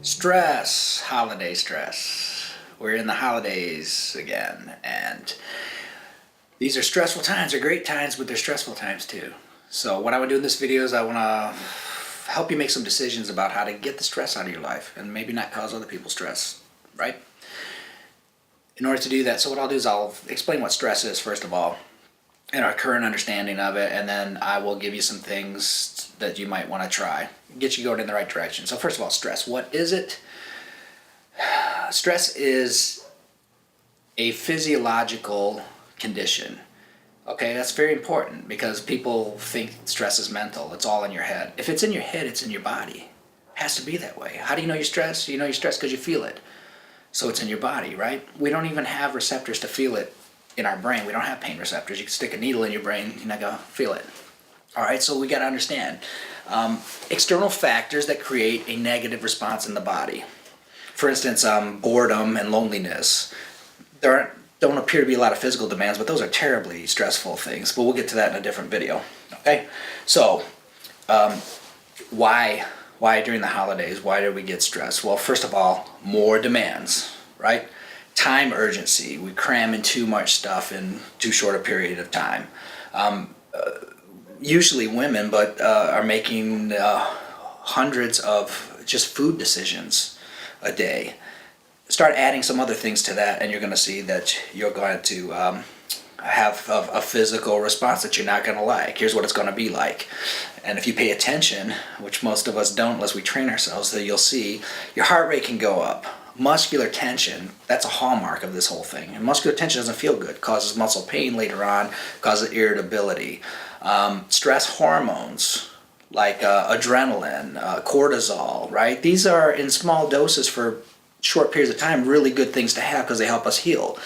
Stress, holiday stress. We're in the holidays again, and these are stressful times. They're great times, but they're stressful times too. So what I want to do in this video is I want to help you make some decisions about how to get the stress out of your life and maybe not cause other people stress, right? In order to do that, so what I'll do is I'll explain what stress is first of all, and our current understanding of it, and then I will give you some things that you might want to try, get you going in the right direction. So first of all, stress. What is it? Stress is a physiological condition. Okay, that's very important because people think stress is mental. It's all in your head. If it's in your head, it's in your body. It has to be that way. How do you know you're stressed? You know you're stressed because you feel it. So it's in your body, right? We don't even have receptors to feel it in our brain. We don't have pain receptors. You can stick a needle in your brain, you're not going to feel it. All right, so we got to understand external factors that create a negative response in the body. For instance, boredom and loneliness. There don't appear to be a lot of physical demands, but those are terribly stressful things. But we'll get to that in a different video. Okay, so why during the holidays? Why do we get stressed? Well, first of all, more demands, right? Time urgency. We cram in too much stuff in too short a period of time. Usually women, but are making hundreds of just food decisions a day. Start adding some other things to that, and you're going to see that you're going to have a physical response that you're not going to like. Here's what it's going to be like. And if you pay attention, which most of us don't unless we train ourselves, then you'll see your heart rate can go up. Muscular tension, that's a hallmark of this whole thing. And muscular tension doesn't feel good, causes muscle pain later on, causes irritability. Stress hormones like adrenaline, cortisol, right? These are in small doses for short periods of time really good things to have because they help us heal.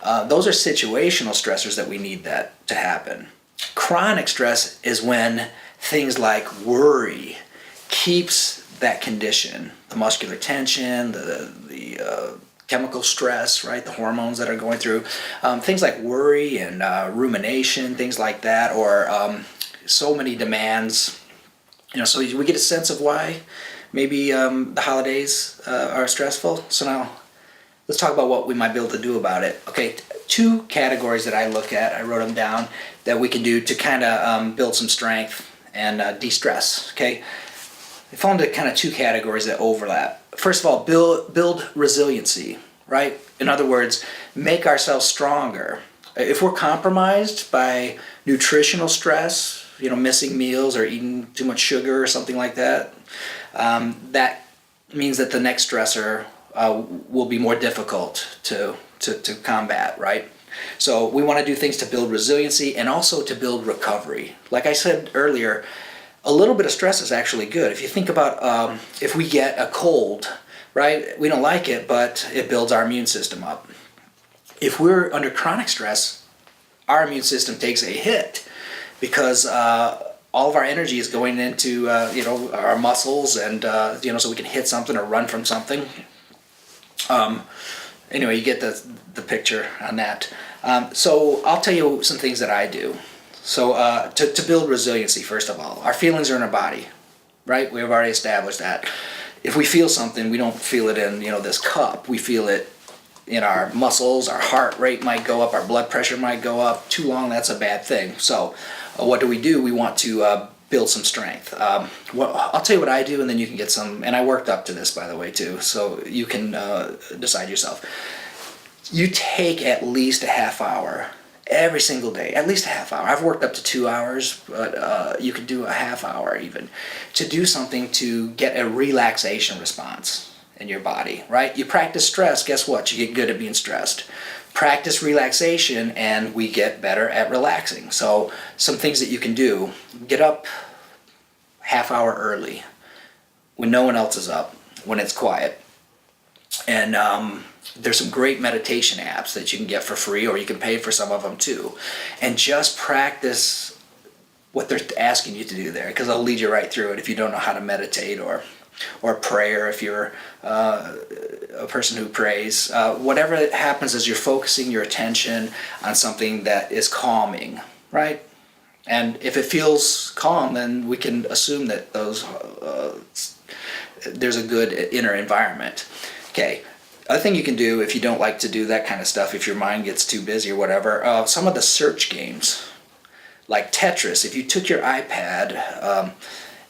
Those are situational stressors that we need that to happen. Chronic stress is when things like worry keeps that condition, the muscular tension, the chemical stress, right, the hormones that are going through, things like worry and rumination, things like that, or so many demands. So we get a sense of why maybe the holidays are stressful. So now let's talk about what we might be able to do about it. Okay, two categories that I look at, I wrote them down, that we can do to kind of build some strength and de-stress. Okay, they fall into kind of two categories that overlap. First of all, build resiliency, right? In other words, make ourselves stronger. If we're compromised by nutritional stress, missing meals or eating too much sugar or something like that, that means that the next stressor will be more difficult to combat, right? So we want to do things to build resiliency and also to build recovery. Like I said earlier, a little bit of stress is actually good. If you think about if we get a cold, right, we don't like it, but it builds our immune system up. If we're under chronic stress, our immune system takes a hit because all of our energy is going into our muscles and so we can hit something or run from something. Anyway, you get the picture on that. So I'll tell you some things that I do. So to build resiliency, first of all, our feelings are in our body, right? We have already established that. If we feel something, we don't feel it in this cup. We feel it in our muscles. Our heart rate might go up. Our blood pressure might go up. Too long, that's a bad thing. So what do? We want to build some strength. I'll tell you what I do, and then you can get some. And I worked up to this, by the way, too, so you can decide yourself. You take at least a half hour every single day, at least a half hour. I've worked up to 2 hours, but you could do a half hour even, to do something to get a relaxation response in your body, right? You practice stress, guess what? You get good at being stressed. Practice relaxation, and we get better at relaxing. So some things that you can do: get up half hour early when no one else is up, when it's quiet. And there's some great meditation apps that you can get for free, or you can pay for some of them too. And just practice what they're asking you to do there, because they'll lead you right through it if you don't know how to meditate or prayer, if you're a person who prays. Whatever happens is you're focusing your attention on something that is calming, right? And if it feels calm, then we can assume that those there's a good inner environment. Okay. Other thing you can do if you don't like to do that kind of stuff, if your mind gets too busy or whatever, some of the search games, like Tetris. If you took your iPad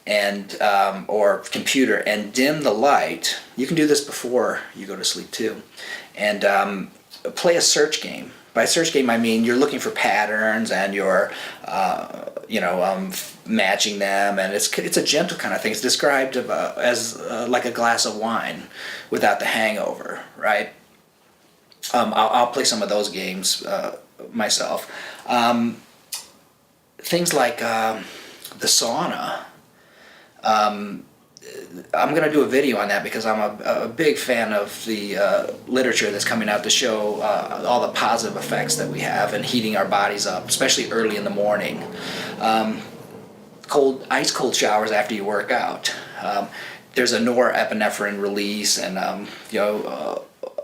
and or computer and dim the light, you can do this before you go to sleep too, and play a search game. By search game, I mean you're looking for patterns and you're, matching them, and it's a gentle kind of thing. It's described as like a glass of wine without the hangover, right? I'll play some of those games myself. Things like the sauna. I'm going to do a video on that because I'm a big fan of the literature that's coming out to show all the positive effects that we have in heating our bodies up, especially early in the morning. Ice cold showers after you work out. There's a norepinephrine release and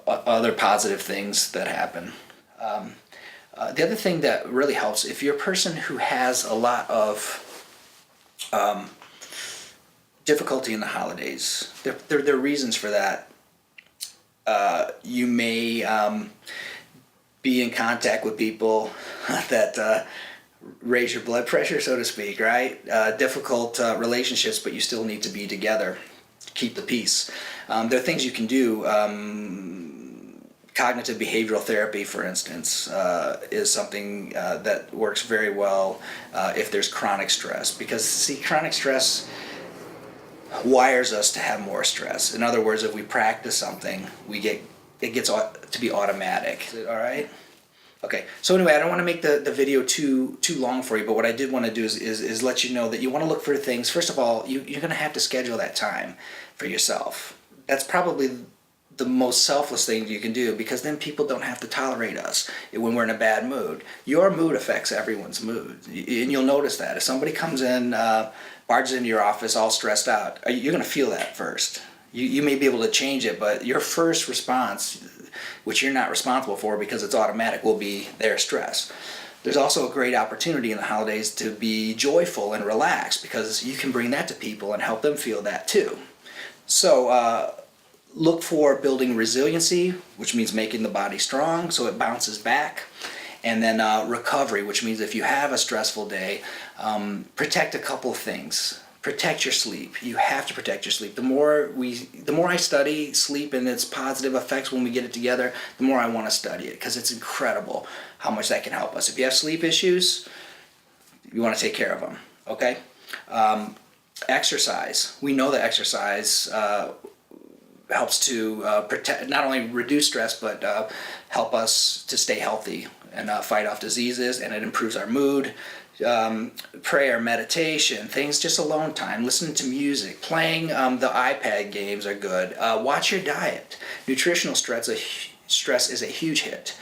other positive things that happen. The other thing that really helps, if you're a person who has a lot of difficulty in the holidays, there are reasons for that. You may be in contact with people that raise your blood pressure, so to speak, right? Difficult relationships, but you still need to be together to keep the peace. There are things you can do. Cognitive behavioral therapy, for instance, is something that works very well if there's chronic stress. Because, see, chronic stress wires us to have more stress. In other words, if we practice something, it gets to be automatic. Is it all right? Okay, so anyway, I don't want to make the video too long for you, but what I did want to do is let you know that you want to look for things. First of all, you're going to have to schedule that time for yourself. That's probably the most selfless thing you can do, because then people don't have to tolerate us when we're in a bad mood. Your mood affects everyone's mood, and you'll notice that. If somebody comes in, barges into your office all stressed out, you're going to feel that first. You may be able to change it, but your first response, which you're not responsible for because it's automatic, will be their stress. There's also a great opportunity in the holidays to be joyful and relaxed, because you can bring that to people and help them feel that too. So look for building resiliency, which means making the body strong so it bounces back. And then recovery, which means if you have a stressful day, protect a couple of things. Protect your sleep. You have to protect your sleep. The more I study sleep and its positive effects when we get it together, the more I want to study it, because it's incredible how much that can help us. If you have sleep issues, you want to take care of them, okay? Exercise. We know that exercise helps to protect, not only reduce stress, but help us to stay healthy and fight off diseases, and it improves our mood. Prayer, meditation, things, just alone time, listening to music, playing the iPad games are good. Watch your diet. Nutritional stress is a huge hit.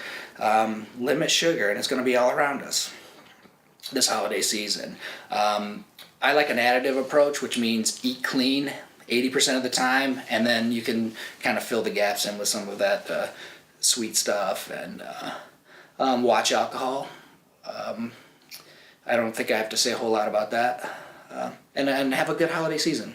Limit sugar, and it's going to be all around us this holiday season. I like an additive approach, which means eat clean 80% of the time, and then you can kind of fill the gaps in with some of that sweet stuff, and watch alcohol. I don't think I have to say a whole lot about that. And have a good holiday season.